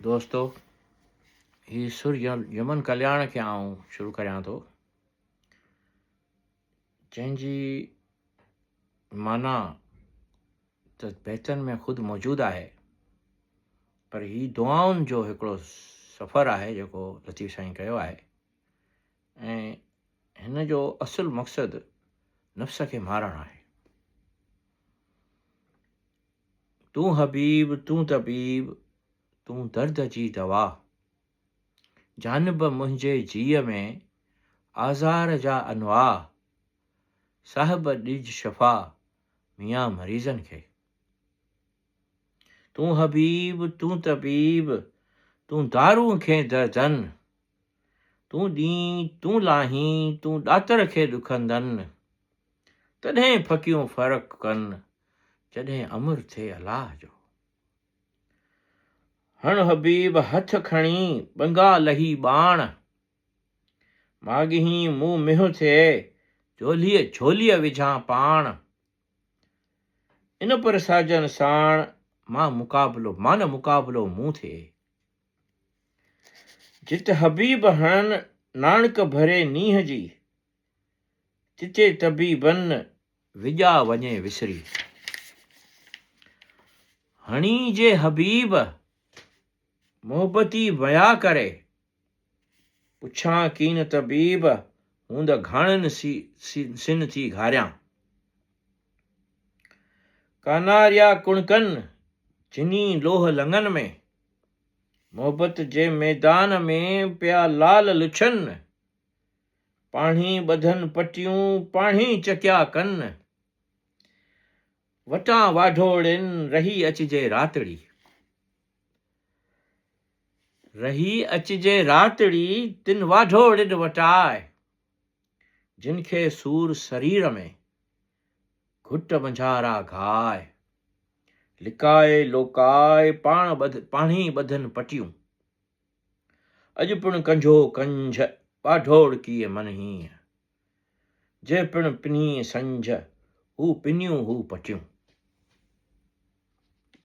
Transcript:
दोस्तों, ही सुर यमन कल्याण खे आउं शुरू करियां थो, जंहिंजी माना त बैतनि में ख़ुदि मौजूदु आहे, पर ही दुआउनि जो हिकिड़ो सफ़र आहे जेको लतीफ़ साईं कयो आहे। ऐं हिन जो असुलु मक़सदु नफ़्स खे मारणु आहे। तूं हबीब, तूं तबीब, तूं दर्द जी दवा, जानब मुंहिंजे जीअ में आज़ार जा अनवा, साहिब ॾिज शफ़ा मियां मरीज़नि खे। तूं हबीब, तूं तबीब, तूं दारू खे दर्दनि, तूं ॾीं, तूं लाहीं, तूं ॾातर खे ॾुखंदनि, तॾहिं फ़क़ियूं फ़र्क़ु कनि जॾहिं अमर थिए अलाह जो। हण हबीब हथ खणी ॿंगा लही बाण, माॻही मूं मिहो थिए झोलीअ विझां पाण, इन पर साजन साण मां न मुक़ाबिलो मूं थिए। जित हबीब हणन नानक भरे नीह जी, तिते तबीबन विॼा वञे विसरी। हणी जे हबीब मोहबती वया करे, पुछां कीन तबीब हूंद घाणनि सिन थी घारियां। कानारिया कुणकन जिनी लोह लंगन में, मोहबत जे मैदान में पिया लाल लुछन, पाणी ॿधन पटियूं पाणी चकिया कन, वटां वाढोड़िन रही अचिजे रातड़ी, तिन वाढोड़िन वटाए, जिन खे सूर शरीर में घुट मंझारा घाए, लिकाए लोकाए पाणी ॿधन पटियूं, अॼु पिण कंझो कंझ वाढोड़ कीअं मन हीअं, जे पिण पिनी संझ हू पिनियूं हू पटियूं।